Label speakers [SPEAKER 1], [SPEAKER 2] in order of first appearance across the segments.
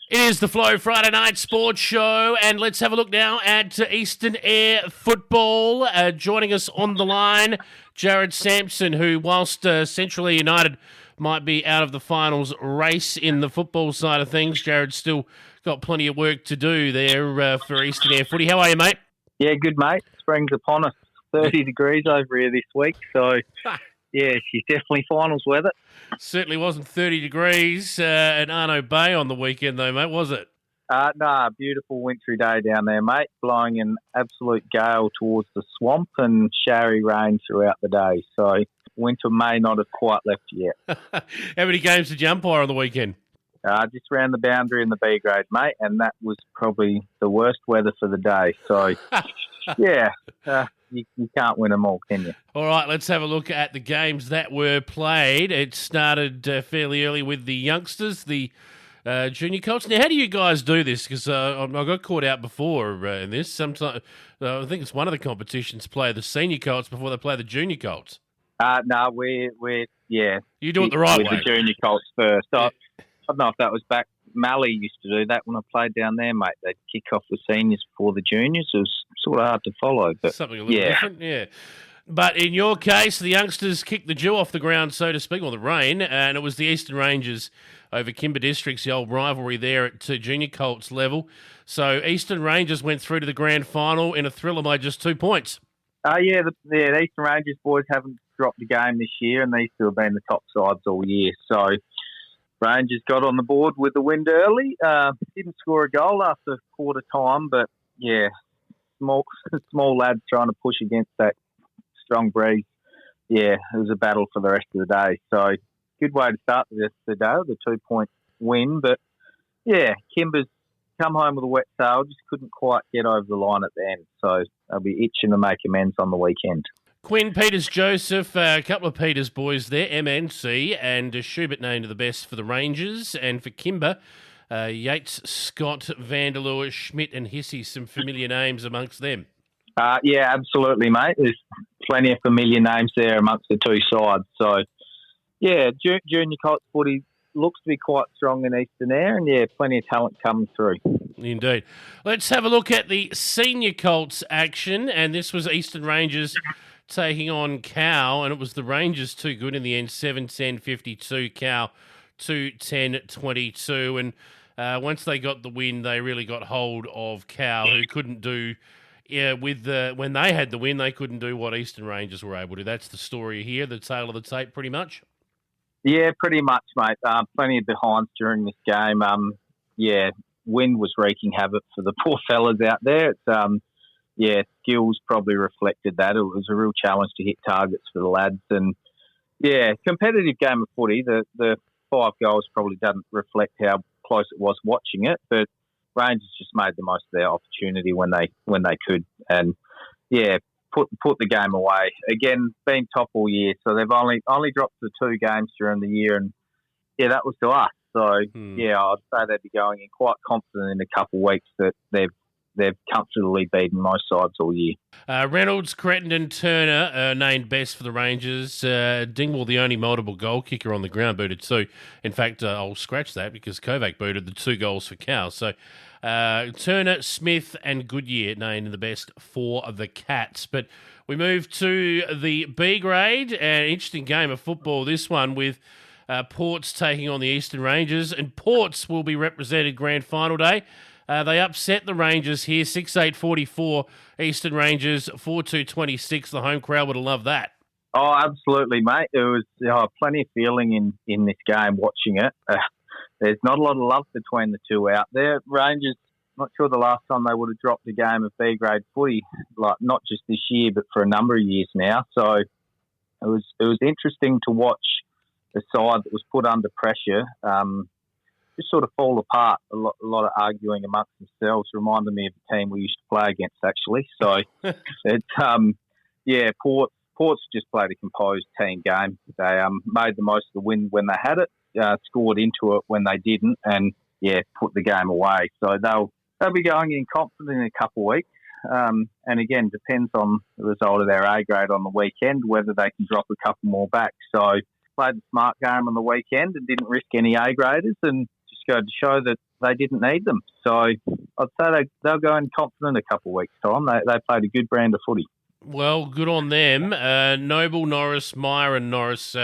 [SPEAKER 1] It is the Flow Friday Night Sports Show, and let's have a look now at Eastern Eyre football. Joining us on the line, Jared Sampson, who, whilst Central Eyre United might be out of the finals race in the football side of things, Jared's still got plenty of work to do there for Eastern Eyre footy. How are you, mate?
[SPEAKER 2] Yeah, good, mate. Spring's upon us. 30 degrees over here this week, so yeah, she's definitely finals weather.
[SPEAKER 1] Certainly wasn't 30 degrees at Arno Bay on the weekend, though, mate, was it?
[SPEAKER 2] No, beautiful wintry day down there, mate. Blowing an absolute gale towards the swamp and showery rain throughout the day. So winter may not have quite left yet.
[SPEAKER 1] How many games did you umpire on the weekend?
[SPEAKER 2] Just round the boundary in the B grade, mate, and that was probably the worst weather for the day. So, yeah, you can't win them all, can you?
[SPEAKER 1] All right, let's have a look at the games that were played. It started fairly early with the youngsters, the junior colts. Now, how do you guys do this? Because I got caught out before in this. Sometimes I think it's one of the competitions play the senior colts before they play the junior colts.
[SPEAKER 2] No, we're
[SPEAKER 1] You do it the right way.
[SPEAKER 2] With the junior colts first. I don't know if that was back. Mally used to do that when I played down there, mate. They'd kick off the seniors before the juniors. It was sort of hard to follow, but
[SPEAKER 1] something a little different, yeah. But in your case, the youngsters kicked the dew off the ground, so to speak, or the rain, and it was the Eastern Rangers over Kimber Districts, the old rivalry there at junior colts level. So Eastern Rangers went through to the grand final in a thriller by just 2 points.
[SPEAKER 2] The Eastern Rangers boys haven't dropped a game this year, and these two have been the top sides all year. So Rangers got on the board with the wind early. Didn't score a goal after quarter time, but yeah, small lads trying to push against that strong breeze. Yeah, it was a battle for the rest of the day. So good way to start the day, the 2 point win. But yeah, Kimber's come home with a wet sail, just couldn't quite get over the line at the end. So they'll be itching to make amends on the weekend.
[SPEAKER 1] Quinn, Peters, Joseph, a couple of Peters boys there, MNC, and Schubert named the best for the Rangers. And for Kimber, Yates, Scott, Vanderloo, Schmidt and Hissey, some familiar names amongst them.
[SPEAKER 2] Yeah, absolutely, mate. There's plenty of familiar names there amongst the two sides. So, yeah, junior Colts footy looks to be quite strong in Eastern Eyre, and yeah, plenty of talent coming through.
[SPEAKER 1] Indeed. Let's have a look at the senior Colts action, and this was Eastern Rangers taking on Cowell, and it was the Rangers too good in the end, 7-10-52, Cowell 2-10-22, and once they got the win, they really got hold of Cowell, who couldn't do, when they had the win, they couldn't do what Eastern Rangers were able to. That's the story here, the tale of the tape, pretty much. Yeah,
[SPEAKER 2] pretty much, mate. Plenty of behinds during this game. Wind was wreaking havoc for the poor fellas out there. It's, skills probably reflected that. It was a real challenge to hit targets for the lads. And, yeah, competitive game of footy. The 5 goals probably doesn't reflect how close it was watching it, but Rangers just made the most of their opportunity when they could. And, yeah, put the game away. Again, been top all year, so they've only dropped the 2 games during the year, and, yeah, that was to us. So, yeah, I'd say they'd be going in quite confident in a couple of weeks that they've comfortably beaten most sides all year.
[SPEAKER 1] Reynolds, Crittenden, Turner named best for the Rangers. Dingwall, the only multiple goal kicker on the ground, booted 2. In fact, I'll scratch that because Kovac booted the 2 goals for Cowell. So Turner, Smith and Goodyear named the best for the Cats. But we move to the B grade. An interesting game of football, this one, with Ports taking on the Eastern Rangers. And Ports will be represented grand final day. They upset the Rangers here, 6-8-44. Eastern Rangers, 4-2-26. The home crowd would have loved that.
[SPEAKER 2] Oh, absolutely, mate. There was plenty of feeling in this game watching it. There's not a lot of love between the two out there. Rangers, not sure the last time they would have dropped a game of B-grade footy, like not just this year, but for a number of years now. So it was interesting to watch the side that was put under pressure just sort of fall apart. A lot of arguing amongst themselves. Reminded me of the team we used to play against, actually. So, Ports just played a composed team game. They made the most of the win when they had it, scored into it when they didn't, and put the game away. So they'll be going in confident in a couple of weeks. And again, depends on the result of their A grade on the weekend, whether they can drop a couple more back. So played the smart game on the weekend and didn't risk any A graders and just go to show that they didn't need them. So I'd say they'll go in confident a couple of weeks' time. They played a good brand of footy.
[SPEAKER 1] Well, good on them. Noble, Norris, Meyer and Norris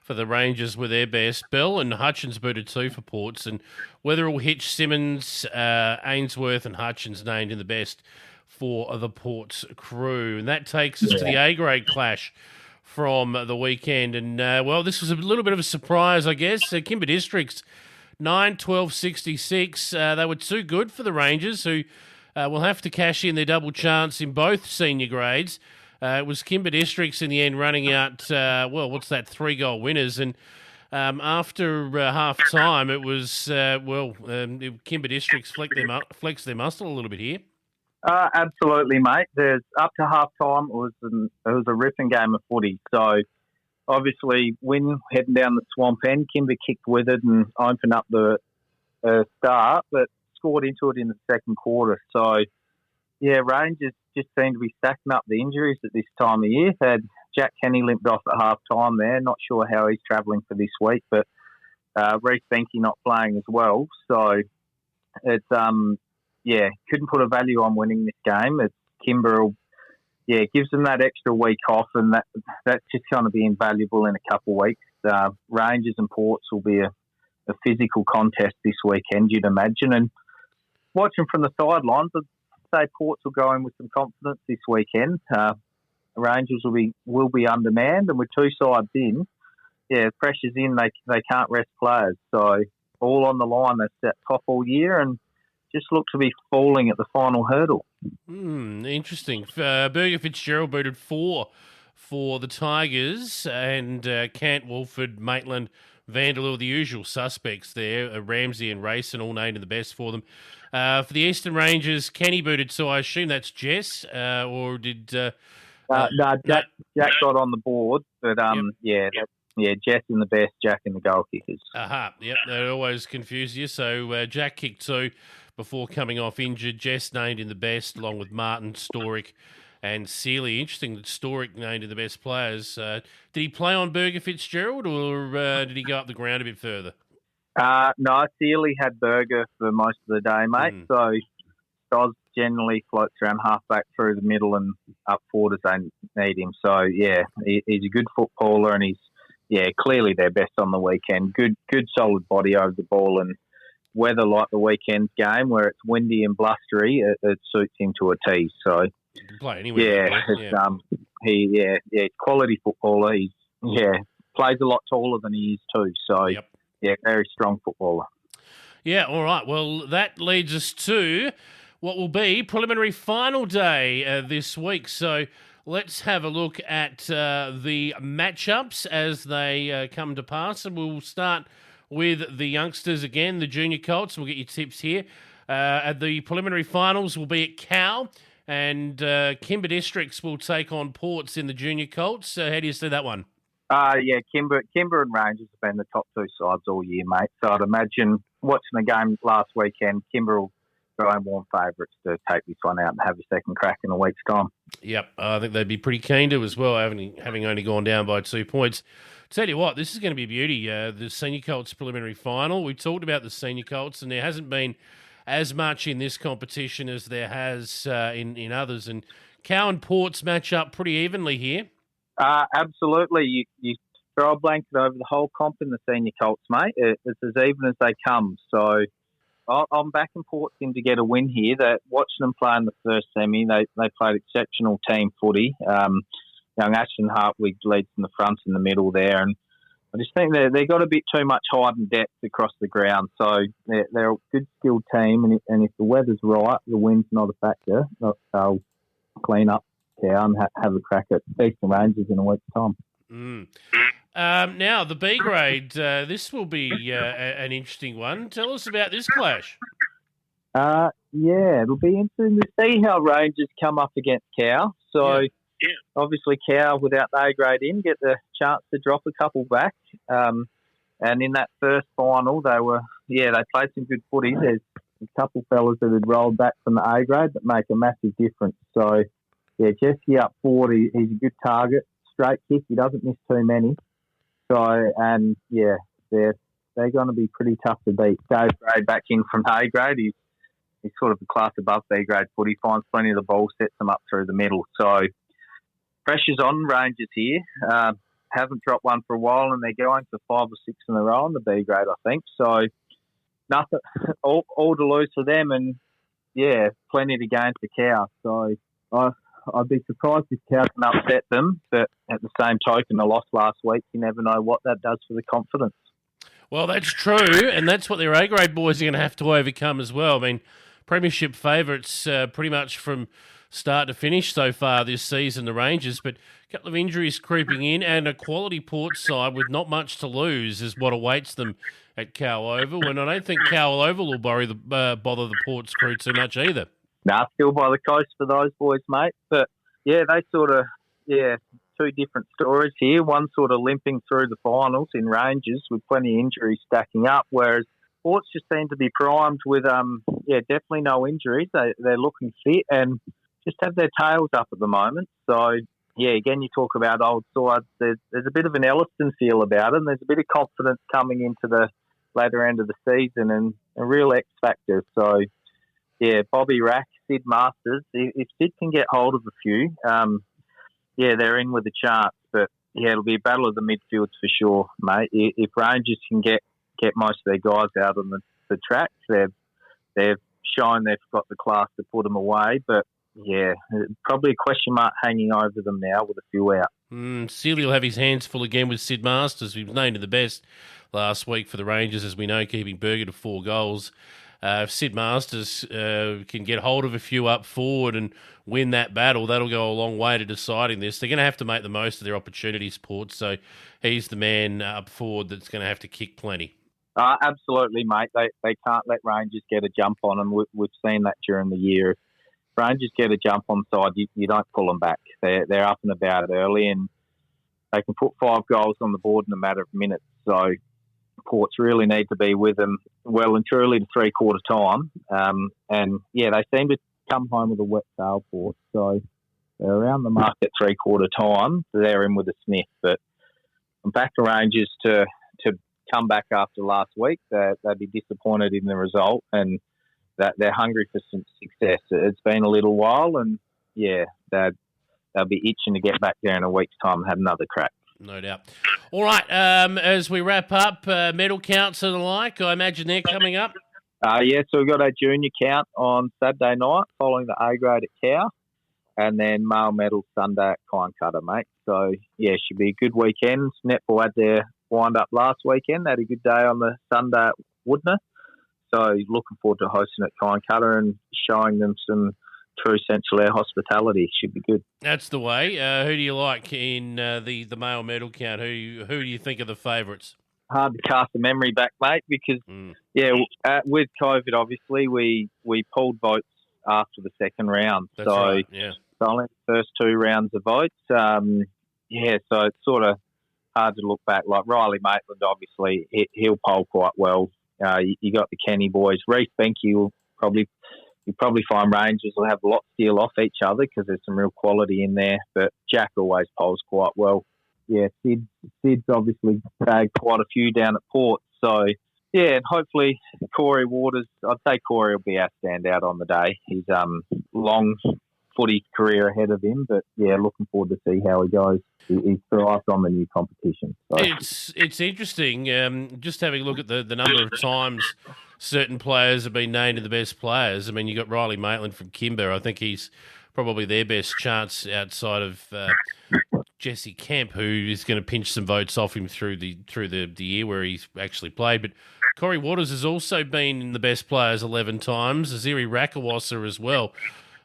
[SPEAKER 1] for the Rangers were their best. Bell and Hutchins booted 2 for Ports, and Weatherall, Hitch, Simmons, Ainsworth and Hutchins named in the best for the Ports crew. And that takes us to the A-grade clash from the weekend. And, this was a little bit of a surprise, I guess. Kimber Districts, 9-12-66. They were too good for the Rangers, who will have to cash in their double chance in both senior grades. It was Kimber Districts in the end running out, 3-goal winners. And after half-time, it was, Kimber Districts flexed their muscle a little bit here.
[SPEAKER 2] Absolutely, mate. There's up to half time. It was a ripping game of footy. So obviously, Wynn heading down the swamp end, Kimber kicked with it and opened up the start, but scored into it in the second quarter. So Rangers just seem to be stacking up the injuries at this time of year. Had Jack Kenny limped off at half time there. Not sure how he's travelling for this week, but Reece Benke not playing as well. So it's couldn't put a value on winning this game. It's Kimber, gives them that extra week off, and that's just going to be invaluable in a couple of weeks. Rangers and Ports will be a physical contest this weekend, you'd imagine. And watching from the sidelines, I'd say Ports will go in with some confidence this weekend. Rangers will be undermanned, and with 2 sides in, pressure's in. They can't rest players, so all on the line. They've set top all year and just look to be falling at the final hurdle.
[SPEAKER 1] Interesting. Berger Fitzgerald booted 4 for the Tigers, and Cant, Wolford, Maitland, Vanderloo, the usual suspects there. Ramsey and Rayson all named in the best for them. For the Eastern Rangers, Kenny booted, so I assume that's Jess, or did...
[SPEAKER 2] Jack got on the board, but Jess in the best, Jack in the goal kickers.
[SPEAKER 1] Yep, they always confuse you. So Jack kicked 2 before coming off injured. Jess named in the best, along with Martin, Storick and Seeley. Interesting that Storick named in the best players. Did he play on Berger Fitzgerald, or did he go up the ground a bit further?
[SPEAKER 2] No, Seeley had Berger for most of the day, mate. So Stoz generally floats around half-back through the middle and up forward as they need him. So, he's a good footballer, and he's clearly their best on the weekend. Good solid body over the ball, and weather like the weekend's game where it's windy and blustery, it suits him to a T. So,
[SPEAKER 1] you can play anywhere.
[SPEAKER 2] He's quality footballer. He's plays a lot taller than he is too. So, very strong footballer.
[SPEAKER 1] Yeah, all right. Well, that leads us to what will be preliminary final day this week. So let's have a look at the matchups as they come to pass, and we'll start with the youngsters again, the junior Colts. We'll get your tips here. At the preliminary finals will be at Cowell, and Kimber Districts will take on Ports in the junior Colts. How do you see that one?
[SPEAKER 2] Kimber and Rangers have been the top 2 sides all year, mate. So I'd imagine watching the game last weekend, Kimber will go and warm favourites to take this one out and have a second crack in a week's time.
[SPEAKER 1] Yep, I think they'd be pretty keen to as well, having only gone down by 2 points. Tell you what, this is going to be a beauty. The Senior Colts preliminary final. We talked about the Senior Colts, and there hasn't been as much in this competition as there has in others. And Cowell and Ports match up pretty evenly here.
[SPEAKER 2] Absolutely. You throw a blanket over the whole comp in the Senior Colts, mate. It's as even as they come. So I'm backing Ports in to get a win here. Watching them play in the first semi, they played exceptional team footy. Young Ashton Hartwig leads in the front and the middle there, and I just think they got a bit too much height and depth across the ground. So they're a good skilled team, and if the weather's right, the wind's not a factor. They'll clean up Cowell and have a crack at Eastern Rangers in a week's time.
[SPEAKER 1] Now, the B grade, this will be an interesting one. Tell us about this clash.
[SPEAKER 2] It'll be interesting to see how Rangers come up against Cowell. So, obviously, Cowell, without the A grade in, get the chance to drop a couple back. And in that first final, they played some good footy. There's a couple fellas that had rolled back from the A grade that make a massive difference. So, Jesse up forward, he's a good target. Straight kick, he doesn't miss too many. So, they're they're going to be pretty tough to beat. Dave Gray back in from A grade. He's sort of a class above B grade footy. Finds plenty of the ball, sets them up through the middle. So pressure's on Rangers here. Haven't dropped one for a while, and they're going for 5 or 6 in a row on the B grade, I think. So nothing, all to lose for them, and yeah, plenty to gain for Cow. So I'd be surprised if Cow can upset them, but at the same token, the loss last week, you never know what that does for the confidence.
[SPEAKER 1] Well, that's true, and that's what their A-grade boys are going to have to overcome as well. I mean, premiership favourites pretty much from start to finish so far this season, the Rangers, but a couple of injuries creeping in and a quality Port side with not much to lose is what awaits them at Cowell Oval, and I don't think Cowell Oval will bother the Port's crew too much either.
[SPEAKER 2] Nah, still by the coast for those boys, mate. But, yeah, they sort of, two different stories here. One sort of limping through the finals in Rangers with plenty of injuries stacking up, whereas Ports just seem to be primed with, definitely no injuries. They're looking fit and just have their tails up at the moment. So, yeah, again, you talk about old sides. There's a bit of an Elliston feel about them. There's a bit of confidence coming into the later end of the season and a real X factor. So, yeah, Bobby Rack, Sid Masters. If Sid can get hold of a few, they're in with a chance. But, yeah, it'll be a battle of the midfields for sure, mate. If Rangers can get most of their guys out on the tracks, they've shown they've got the class to put them away. But, yeah, probably a question mark hanging over them now with a few out.
[SPEAKER 1] Sealy will have his hands full again with Sid Masters. He was named to the best last week for the Rangers, as we know, keeping Berger to 4 goals. If Sid Masters can get hold of a few up forward and win that battle, that'll go a long way to deciding this. They're going to have to make the most of their opportunities, Port, so he's the man up forward that's going to have to kick plenty.
[SPEAKER 2] Absolutely, mate. They can't let Rangers get a jump on them. We've seen that during the year. If Rangers get a jump on side, you don't pull them back. They're up and about early, and they can put 5 goals on the board in a matter of minutes. So Ports really need to be with them well and truly to 3/4 time. They seem to come home with a wet sail, Ports. So they're around the mark at 3/4 time. They're in with a sniff. But I'm back to Rangers to come back after last week. They'd be disappointed in the result, and that they're hungry for some success. It's been a little while, and they'll be itching to get back there in a week's time and have another crack.
[SPEAKER 1] No doubt. All right, as we wrap up, medal counts and the like, I imagine they're coming up.
[SPEAKER 2] So we've got our junior count on Saturday night following the A grade at Cow, and then male medal Sunday at Kynecutter, mate. So, yeah, should be a good weekend. Netball had their wind-up last weekend. They had a good day on the Sunday at Woodner. So looking forward to hosting at Kynecutter and showing them some true Central Air hospitality. Should be good.
[SPEAKER 1] That's the way. Who do you like in the male medal count? Who do you think are the favourites?
[SPEAKER 2] Hard to cast a memory back, mate, because, with COVID, obviously, we pulled votes after the second round.
[SPEAKER 1] That's right, yeah.
[SPEAKER 2] So only the first 2 rounds of votes. So it's sort of hard to look back. Like Riley Maitland, obviously, he'll poll quite well. You got the Kenny boys. Reece Benke you'll probably find Rangers will have a lot steal off each other because there's some real quality in there. But Jack always polls quite well. Yeah, Sid's obviously bagged quite a few down at Port. So, yeah, and hopefully Corey Waters, I'd say Corey will be our standout on the day. He's long footy career ahead of him, but, yeah, looking forward to see how he goes. He's thrived on the new competition. So.
[SPEAKER 1] It's interesting, just having a look at the number of times certain players have been named the best players. I mean, you got Riley Maitland from Kimber. I think he's probably their best chance outside of Jesse Kemp, who is going to pinch some votes off him through the year where he's actually played. But Corey Waters has also been in the best players 11 times. Aziri Rakawasa as well,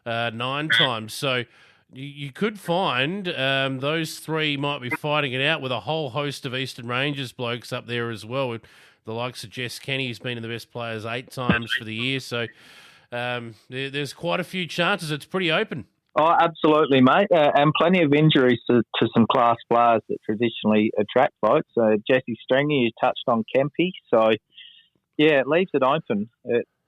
[SPEAKER 1] 9 times. So you could find those 3 might be fighting it out with a whole host of Eastern Rangers blokes up there as well. With the likes of Jess Kenny, who's been in the best players 8 times for the year. So there's quite a few chances. It's pretty open.
[SPEAKER 2] Oh, absolutely, mate. And plenty of injuries to some class players that traditionally attract votes. Jesse Stringer, you touched on Kempy. So, yeah, it leaves it open.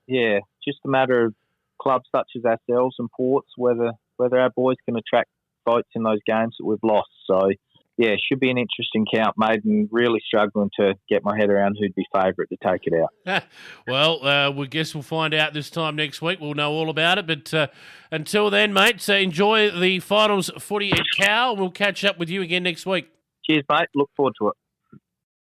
[SPEAKER 2] Just a matter of clubs such as ourselves and Ports, whether our boys can attract votes in those games that we've lost. So, yeah, should be an interesting count, mate, and really struggling to get my head around who'd be favourite to take it out.
[SPEAKER 1] Well, we guess we'll find out this time next week. We'll know all about it. But until then, mate, so enjoy the finals footy at Cowell. We'll catch up with you again next week.
[SPEAKER 2] Cheers, mate. Look forward to it.